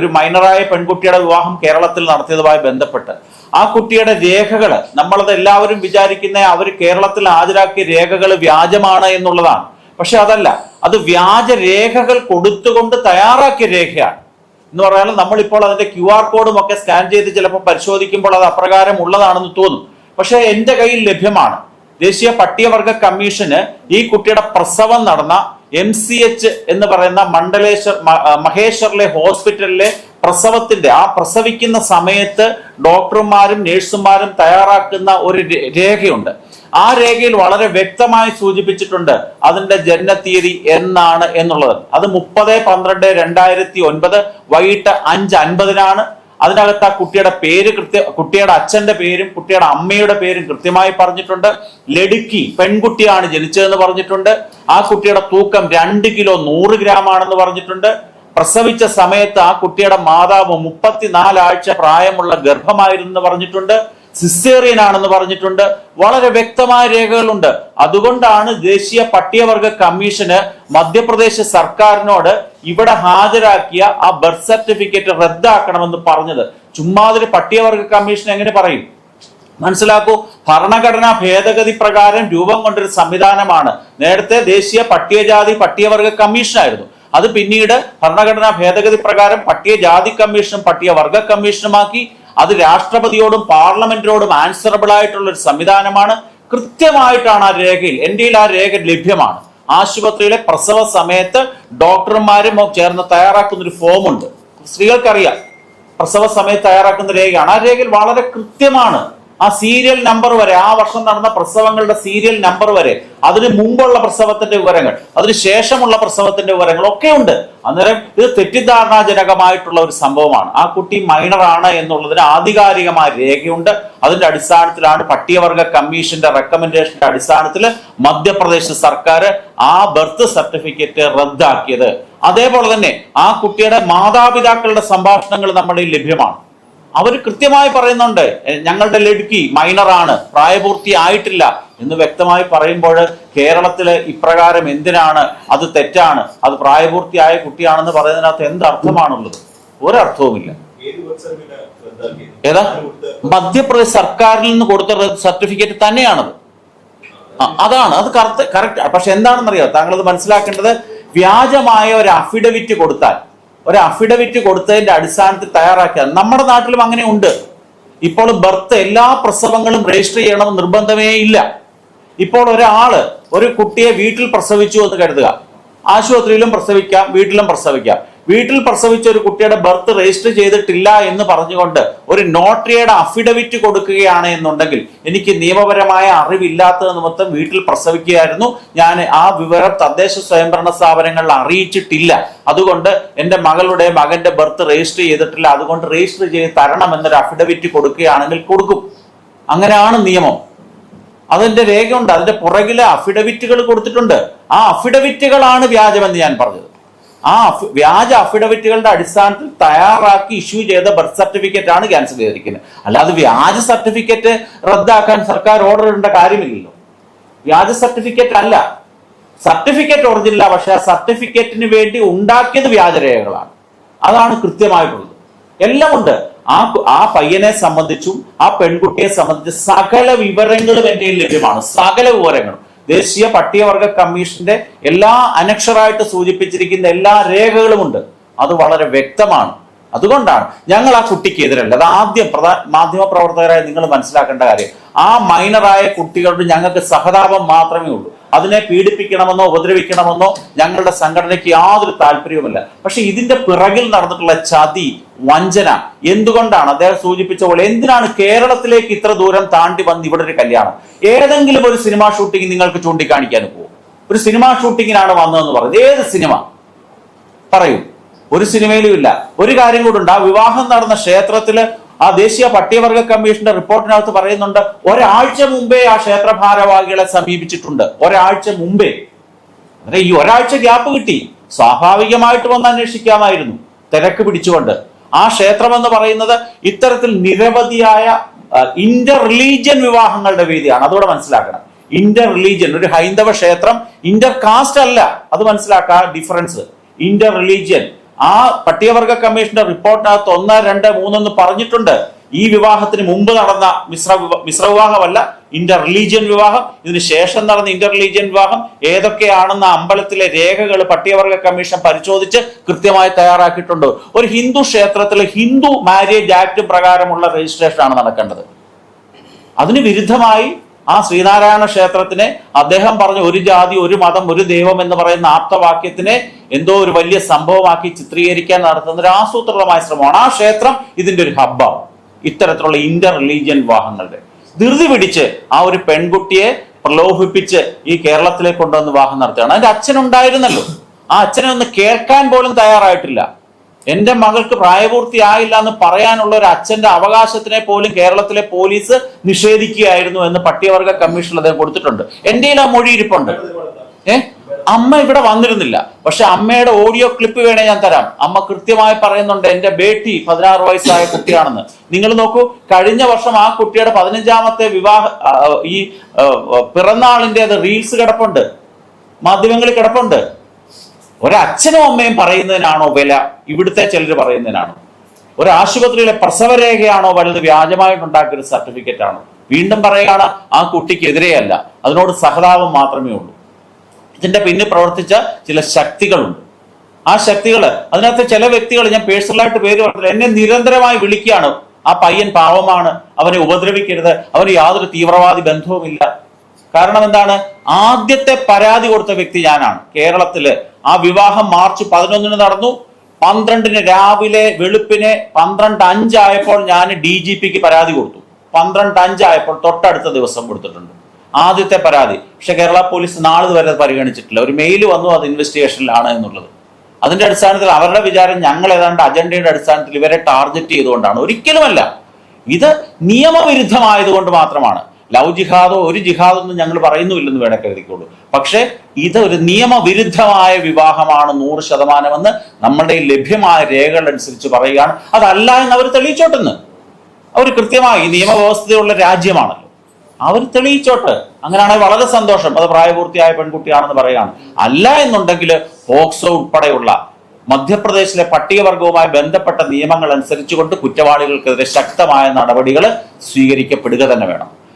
ഒരു മൈനറായ പെൺകുട്ടിയുടെ വിവാഹം കേരളത്തിൽ നടത്തിയതുമായി ബന്ധപ്പെട്ട് ആ കുട്ടിയുടെ രേഖകൾ നമ്മളത് എല്ലാവരും വിചാരിക്കുന്ന അവർ കേരളത്തിൽ ഹാജരാക്കിയ രേഖകൾ വ്യാജമാണ് എന്നുള്ളതാണ്. പക്ഷെ അതല്ല, അത് വ്യാജ രേഖകൾ കൊടുത്തുകൊണ്ട് തയ്യാറാക്കിയ രേഖയാണ് എന്ന് പറഞ്ഞാൽ നമ്മളിപ്പോൾ അതിന്റെ QR കോഡും ഒക്കെ സ്കാൻ ചെയ്ത് ചിലപ്പോൾ പരിശോധിക്കുമ്പോൾ അത് അപ്രകാരം ഉള്ളതാണെന്ന് തോന്നും. പക്ഷെ എൻ്റെ കയ്യിൽ ലഭ്യമാണ്. ദേശീയ പട്ടികവർഗ കമ്മീഷന് ഈ കുട്ടിയുടെ പ്രസവം നടന്ന MCH എന്ന് പറയുന്ന മഹേശ്വറിലെ ഹോസ്പിറ്റലിലെ പ്രസവിക്കുന്ന സമയത്ത് ഡോക്ടർമാരും നേഴ്സുമാരും തയ്യാറാക്കുന്ന ഒരു രേഖയുണ്ട്. ആ രേഖയിൽ വളരെ വ്യക്തമായി സൂചിപ്പിച്ചിട്ടുണ്ട് അതിന്റെ ജനന തീയതി എന്നാണ് എന്നുള്ളത്. അത് 30/12/2009 വൈകിട്ട് 5:50 അതിനകത്ത് ആ കുട്ടിയുടെ പേര് കുട്ടിയുടെ അച്ഛന്റെ പേരും കുട്ടിയുടെ അമ്മയുടെ പേരും കൃത്യമായി പറഞ്ഞിട്ടുണ്ട്. ലടുക്കി പെൺകുട്ടിയാണ് ജനിച്ചതെന്ന് പറഞ്ഞിട്ടുണ്ട്. ആ കുട്ടിയുടെ തൂക്കം 2 കിലോ 100 ഗ്രാം ആണെന്ന് പറഞ്ഞിട്ടുണ്ട്. പ്രസവിച്ച സമയത്ത് ആ കുട്ടിയുടെ മാതാവ് 34 ആഴ്ച പ്രായമുള്ള ഗർഭമായിരുന്നു പറഞ്ഞിട്ടുണ്ട്. സിസേറിയൻ ആണെന്ന് പറഞ്ഞിട്ടുണ്ട്. വളരെ വ്യക്തമായ രേഖകളുണ്ട്. അതുകൊണ്ടാണ് ദേശീയ പട്ടികവർഗ കമ്മീഷന് മധ്യപ്രദേശ് സർക്കാരിനോട് ഇവിടെ ഹാജരാക്കിയ ആ ബർത്ത് സർട്ടിഫിക്കറ്റ് റദ്ദാക്കണമെന്ന് പറഞ്ഞത്. ചുമ്മാതൊരു പട്ടികവർഗ കമ്മീഷൻ എങ്ങനെ പറയും? മനസ്സിലാക്കൂ, ഭരണഘടനാ ഭേദഗതി പ്രകാരം രൂപം കൊണ്ടൊരു സംവിധാനമാണ്. നേരത്തെ ദേശീയ പട്ടികജാതി പട്ടികവർഗ കമ്മീഷനായിരുന്നു. അത് പിന്നീട് ഭരണഘടനാ ഭേദഗതി പ്രകാരം പട്ടികജാതി കമ്മീഷനും പട്ടികവർഗ കമ്മീഷനുമാക്കി. അത് രാഷ്ട്രപതിയോടും പാർലമെന്റിനോടും ആൻസറബിൾ ആയിട്ടുള്ള ഒരു സംവിധാനമാണ്. കൃത്യമായിട്ടാണ് ആ രേഖയിൽ, എൻ്റെ ആ രേഖ ലഭ്യമാണ്. ആശുപത്രിയിലെ പ്രസവ സമയത്ത് ഡോക്ടർമാരും ചേർന്ന് തയ്യാറാക്കുന്ന ഒരു ഫോം ഉണ്ട്. സ്ത്രീകൾക്കറിയാം, പ്രസവ സമയത്ത് തയ്യാറാക്കുന്ന രേഖയാണ്. ആ രേഖയിൽ വളരെ കൃത്യമാണ്. ആ സീരിയൽ നമ്പർ വരെ, ആ വർഷം നടന്ന പ്രസവങ്ങളുടെ സീരിയൽ നമ്പർ വരെ, അതിന് മുമ്പുള്ള പ്രസവത്തിന്റെ വിവരങ്ങൾ, അതിന് ശേഷമുള്ള പ്രസവത്തിന്റെ വിവരങ്ങൾ ഒക്കെ ഉണ്ട്. അന്നേരം ഇത് തെറ്റിദ്ധാരണാജനകമായിട്ടുള്ള ഒരു സംഭവമാണ്. ആ കുട്ടി മൈനർ ആണ് എന്നുള്ളതിന് ആധികാരികമായ രേഖയുണ്ട്. അതിന്റെ അടിസ്ഥാനത്തിലാണ് പട്ടികവർഗ കമ്മീഷന്റെ റെക്കമെൻഡേഷന്റെ അടിസ്ഥാനത്തിൽ മധ്യപ്രദേശ് സർക്കാർ ആ ബർത്ത് സർട്ടിഫിക്കറ്റ് റദ്ദാക്കിയത്. അതേപോലെ തന്നെ ആ കുട്ടിയുടെ മാതാപിതാക്കളുടെ സംഭാഷണങ്ങൾ നമ്മുടെ ലഭ്യമാണ്. അവർ കൃത്യമായി പറയുന്നുണ്ട്, ഞങ്ങളുടെ ലടുക്കി മൈനറാണ്, പ്രായപൂർത്തി ആയിട്ടില്ല എന്ന് വ്യക്തമായി പറയുമ്പോൾ കേരളത്തില് ഇപ്രകാരം എന്തിനാണ്, അത് തെറ്റാണ്, അത് പ്രായപൂർത്തിയായ കുട്ടിയാണെന്ന് പറയുന്നതിനകത്ത് എന്ത് അർത്ഥമാണുള്ളത്? ഒരർത്ഥവുമില്ല. ഏതാ? മധ്യപ്രദേശ് സർക്കാരിൽ നിന്ന് കൊടുത്ത സർട്ടിഫിക്കറ്റ് തന്നെയാണത്. അതാണ് അത് കറക്റ്റ്. പക്ഷെ എന്താണെന്നറിയാം, താങ്കളത് മനസ്സിലാക്കേണ്ടത്, വ്യാജമായ ഒരു അഫിഡവിറ്റ് കൊടുത്തതിന്റെ അടിസ്ഥാനത്തിൽ തയ്യാറാക്കിയാൽ, നമ്മുടെ നാട്ടിലും അങ്ങനെ ഉണ്ട്. ഇപ്പോൾ ബർത്ത് എല്ലാ പ്രസവങ്ങളും രജിസ്റ്റർ ചെയ്യണമെന്ന് നിർബന്ധമേ ഇല്ല. ഇപ്പോൾ ഒരു കുട്ടിയെ വീട്ടിൽ പ്രസവിച്ചു എന്ന് കരുതുക. ആശുപത്രിയിലും പ്രസവിക്കാം, വീട്ടിലും പ്രസവിക്കാം. വീട്ടിൽ പ്രസവിച്ച ഒരു കുട്ടിയുടെ ബർത്ത് രജിസ്റ്റർ ചെയ്തിട്ടില്ല എന്ന് പറഞ്ഞുകൊണ്ട് ഒരു നോട്ടറിയുടെ അഫിഡവിറ്റ് കൊടുക്കുകയാണ് എന്നുണ്ടെങ്കിൽ, എനിക്ക് നിയമപരമായ അറിവില്ലാത്തത് നിമിത്തം വീട്ടിൽ പ്രസവിക്കുകയായിരുന്നു, ഞാൻ ആ വിവരം തദ്ദേശ സ്വയംഭരണ സ്ഥാപനങ്ങളിൽ അറിയിച്ചിട്ടില്ല, അതുകൊണ്ട് എൻ്റെ മകന്റെ ബർത്ത് രജിസ്റ്റർ ചെയ്തിട്ടില്ല, അതുകൊണ്ട് രജിസ്റ്റർ ചെയ്ത് തരണം എന്നൊരു അഫിഡവിറ്റ് കൊടുക്കുകയാണെങ്കിൽ കൊടുക്കും. അങ്ങനെയാണ് നിയമം. അതിന്റെ രേഖയുണ്ട്, അതിന്റെ പുറകിലെ അഫിഡവിറ്റുകൾ കൊടുത്തിട്ടുണ്ട്. ആ അഫിഡവിറ്റുകളാണ് വ്യാജമെന്ന് ഞാൻ പറഞ്ഞത്. ആ വ്യാജ അഫിഡവിറ്റുകളുടെ അടിസ്ഥാനത്തിൽ തയ്യാറാക്കി ഇഷ്യൂ ചെയ്ത ബർത്ത് സർട്ടിഫിക്കറ്റ് ആണ് ക്യാൻസൽ ചെയ്തിരിക്കുന്നത്. അല്ലാതെ വ്യാജ സർട്ടിഫിക്കറ്റ് റദ്ദാക്കാൻ സർക്കാർ ഓർഡർ ഇടേണ്ട കാര്യമില്ലല്ലോ. വ്യാജ സർട്ടിഫിക്കറ്റ് അല്ല, സർട്ടിഫിക്കറ്റ് ഒറിജിനല്ല. പക്ഷെ ആ സർട്ടിഫിക്കറ്റിന് വേണ്ടി ഉണ്ടാക്കിയത് വ്യാജരേഖകളാണ്. അതാണ് കൃത്യമായിട്ടുള്ളത്. എല്ലാം ഉണ്ട്. ആ പയ്യനെ സംബന്ധിച്ചും ആ പെൺകുട്ടിയെ സംബന്ധിച്ച് സകല വിവരങ്ങളും എൻ്റെ ലഭ്യമാണ്. സകല വിവരങ്ങളും ദേശീയ പട്ടികവർഗ കമ്മീഷന്റെ എല്ലാ അനക്ഷരായിട്ട് സൂചിപ്പിച്ചിരിക്കുന്ന എല്ലാ രേഖകളുമുണ്ട്. അത് വളരെ വ്യക്തമാണ്. അതുകൊണ്ടാണ് ഞങ്ങൾ ആ കുട്ടിക്ക് എതിരല്ല. അത് ആദ്യം മാധ്യമ പ്രവർത്തകരായ നിങ്ങൾ മനസ്സിലാക്കേണ്ട കാര്യം. ആ മൈനറായ കുട്ടികളോട് ഞങ്ങൾക്ക് സഹതാപം മാത്രമേ ഉള്ളൂ. അതിനെ പീഡിപ്പിക്കണമെന്നോ ഉപദ്രവിക്കണമെന്നോ ഞങ്ങളുടെ സംഘടനയ്ക്ക് യാതൊരു താല്പര്യവുമില്ല. പക്ഷെ ഇതിന്റെ പിറകിൽ നടന്നിട്ടുള്ള ചതി, വഞ്ചന എന്തുകൊണ്ടാണ്? അദ്ദേഹം സൂചിപ്പിച്ച പോലെ എന്തിനാണ് കേരളത്തിലേക്ക് ഇത്ര ദൂരം താണ്ടി വന്ന് ഇവിടെ ഒരു കല്യാണം? ഏതെങ്കിലും ഒരു സിനിമാ ഷൂട്ടിംഗ് നിങ്ങൾക്ക് ചൂണ്ടിക്കാണിക്കാൻ പോകും? ഒരു സിനിമാ ഷൂട്ടിങ്ങിനാണ് വന്നതെന്ന് പറയുന്നത്. ഏത് സിനിമ പറയൂ? ഒരു സിനിമയിലും ഇല്ല. ഒരു കാര്യം കൂടെ ഉണ്ട്. ആ വിവാഹം നടന്ന ക്ഷേത്രത്തില് ആ ദേശീയ പട്ടികവർഗ കമ്മീഷന്റെ റിപ്പോർട്ടിനകത്ത് പറയുന്നുണ്ട്, ഒരാഴ്ച മുമ്പേ ആ ക്ഷേത്ര ഭാരവാഹികളെ സമീപിച്ചിട്ടുണ്ട്. ഒരാഴ്ച മുമ്പേ. അങ്ങനെ ഈ ഒരാഴ്ച ഗ്യാപ്പ് കിട്ടി. സ്വാഭാവികമായിട്ട് വന്ന് അന്വേഷിക്കാമായിരുന്നു, തിരക്ക് പിടിച്ചുകൊണ്ട്. ആ ക്ഷേത്രം എന്ന് പറയുന്നത് ഇത്തരത്തിൽ നിരവധിയായ ഇന്റർ റിലീജിയൻ വിവാഹങ്ങളുടെ വേദിയാണ്. അതോടെ മനസ്സിലാക്കണം. ഇന്റർ റിലീജിയൻ, ഒരു ഹൈന്ദവ ക്ഷേത്രം ഇന്റർ കാസ്റ്റ് അല്ല. അത് മനസ്സിലാക്കുക ഡിഫറൻസ്. ഇന്റർ റിലീജിയൻ, ആ പട്ടികവർഗ കമ്മീഷന്റെ റിപ്പോർട്ടിനകത്ത് 1, 2, 3 പറഞ്ഞിട്ടുണ്ട്. ഈ വിവാഹത്തിന് മുമ്പ് നടന്ന മിശ്ര വിവാഹമല്ല, ഇന്റർ റിലീജിയൻ വിവാഹം, ഇതിന് ശേഷം നടന്ന ഇന്റർ റിലീജിയൻ വിവാഹം ഏതൊക്കെയാണെന്ന അമ്പലത്തിലെ രേഖകൾ പട്ടികവർഗ കമ്മീഷൻ പരിശോധിച്ച് കൃത്യമായി തയ്യാറാക്കിയിട്ടുണ്ട്. ഒരു ഹിന്ദു ക്ഷേത്രത്തിൽ ഹിന്ദു മാരേജ് ആക്ട് പ്രകാരമുള്ള രജിസ്ട്രേഷൻ ആണ് നടക്കേണ്ടത്. അതിന് വിരുദ്ധമായി ആ ശ്രീനാരായണ ക്ഷേത്രത്തിനെ അദ്ദേഹം പറഞ്ഞ ഒരു ജാതി ഒരു മതം ഒരു ദൈവം എന്ന് പറയുന്ന ആപ്തവാക്യത്തിനെ എന്തോ ഒരു വലിയ സംഭവമാക്കി ചിത്രീകരിക്കാൻ നടത്തുന്ന ഒരു ആസൂത്രിതമായ ശ്രമമാണ്. ആ ക്ഷേത്രം ഇതിന്റെ ഒരു ഹബ്ബാണ് ഇത്തരത്തിലുള്ള ഇന്റർ റിലീജിയൻ വിവാഹങ്ങളുടെ. ധൃതി പിടിച്ച് ആ ഒരു പെൺകുട്ടിയെ പ്രലോഭിപ്പിച്ച് ഈ കേരളത്തിലേക്ക് കൊണ്ടുവന്ന് വിവാഹം നടത്തുകയാണ്. അതിന്റെ അച്ഛനുണ്ടായിരുന്നല്ലോ, ആ അച്ഛനെ ഒന്ന് കേൾക്കാൻ പോലും തയ്യാറായിട്ടില്ല. എന്റെ മകൾക്ക് പ്രായപൂർത്തിയായില്ല എന്ന് പറയാനുള്ള ഒരു അച്ഛന്റെ അവകാശത്തിനെ പോലും കേരളത്തിലെ പോലീസ് നിഷേധിക്കുകയായിരുന്നു എന്ന് പട്ടികവർഗ കമ്മീഷനിൽ അദ്ദേഹം കൊടുത്തിട്ടുണ്ട്. എന്റെ ആ മൊഴി ഇരിപ്പുണ്ട്. അമ്മ ഇവിടെ വന്നിരുന്നില്ല, പക്ഷെ അമ്മയുടെ ഓഡിയോ ക്ലിപ്പ് വേണേ ഞാൻ തരാം. അമ്മ കൃത്യമായി പറയുന്നുണ്ട് എന്റെ ബേട്ടി 16 വയസ്സായ കുട്ടിയാണെന്ന്. നിങ്ങൾ നോക്കൂ, കഴിഞ്ഞ വർഷം ആ കുട്ടിയുടെ 15ാമത്തെ ഈ പിറന്നാളിന്റെ റീൽസ് കിടപ്പുണ്ട്, മാധ്യമങ്ങളിൽ കിടപ്പുണ്ട്. ഒരച്ഛനും അമ്മയും പറയുന്നതിനാണോ വില, ഇവിടുത്തെ ചിലർ പറയുന്നതിനാണോ? ഒരു ആശുപത്രിയിലെ പ്രസവരേഖയാണോ വലുത് വ്യാജമായിട്ടുണ്ടാക്കിയ ഒരു സർട്ടിഫിക്കറ്റ് ആണോ? വീണ്ടും പറയുകയാണ്, ആ കുട്ടിക്കെതിരെയല്ല, അതിനോട് സഹതാപം മാത്രമേ ഉള്ളൂ. ഇതിന്റെ പിന്നിൽ പ്രവർത്തിച്ച ചില ശക്തികളുണ്ട്. ആ ശക്തികൾ, അതിനകത്ത് ചില വ്യക്തികൾ, ഞാൻ പേഴ്സണലായിട്ട് പേര് പറഞ്ഞില്ല, എന്നെ നിരന്തരമായി വിളിക്കുകയാണ്, ആ പയ്യൻ പാവമാണ്, അവനെ ഉപദ്രവിക്കരുത്, അവന് യാതൊരു തീവ്രവാദി ബന്ധവുമില്ല. കാരണം എന്താണ്? ആദ്യത്തെ പരാതി കൊടുത്ത വ്യക്തി ഞാനാണ് കേരളത്തില്. ആ വിവാഹം മാർച്ച് 11 നടന്നു. 12 രാവിലെ വെളുപ്പിനെ 12:05 ആയപ്പോൾ ഞാൻ DGPക്ക് പരാതി കൊടുത്തു. 12:05 ആയപ്പോൾ തൊട്ടടുത്ത ദിവസം കൊടുത്തിട്ടുണ്ട് ആദ്യത്തെ പരാതി. പക്ഷെ കേരള പോലീസ് നാളെ വരെ പരിഗണിച്ചിട്ടില്ല. ഒരു മെയിൽ വന്നു, അത് ഇൻവെസ്റ്റിഗേഷനിലാണ് എന്നുള്ളത്. അതിന്റെ അടിസ്ഥാനത്തിൽ അവരുടെ വിചാരം ഞങ്ങൾ ഏതാണ്ട് അജണ്ടയുടെ അടിസ്ഥാനത്തിൽ ഇവരെ ടാർഗറ്റ് ചെയ്തുകൊണ്ടാണ്. ഒരിക്കലുമല്ല, ഇത് നിയമവിരുദ്ധമായതുകൊണ്ട് മാത്രമാണ്. ലവ് ജിഹാദോ ഒരു ജിഹാദൊന്നും ഞങ്ങൾ പറയുന്നുമില്ലെന്ന് വേണേ കരുതിക്കോളൂ. പക്ഷെ ഇത് ഒരു നിയമവിരുദ്ധമായ വിവാഹമാണ് 100% നമ്മളുടെ ലഭ്യമായ രേഖകൾ അനുസരിച്ച് പറയുകയാണ്. അതല്ല എന്ന് അവർ തെളിയിച്ചോട്ടെന്ന്. അവർ കൃത്യമായി നിയമവ്യവസ്ഥയുള്ള രാജ്യമാണല്ലോ, അവർ തെളിയിച്ചോട്ട്. അങ്ങനെയാണെങ്കിൽ വളരെ സന്തോഷം, അത് പ്രായപൂർത്തിയായ പെൺകുട്ടിയാണെന്ന് പറയുകയാണ്. അല്ല എന്നുണ്ടെങ്കിൽ പോക്സോ ഉൾപ്പെടെയുള്ള മധ്യപ്രദേശിലെ പട്ടികവർഗവുമായി ബന്ധപ്പെട്ട നിയമങ്ങൾ അനുസരിച്ചുകൊണ്ട് കുറ്റവാളികൾക്കെതിരെ ശക്തമായ നടപടികൾ സ്വീകരിക്കപ്പെടുക തന്നെ വേണം.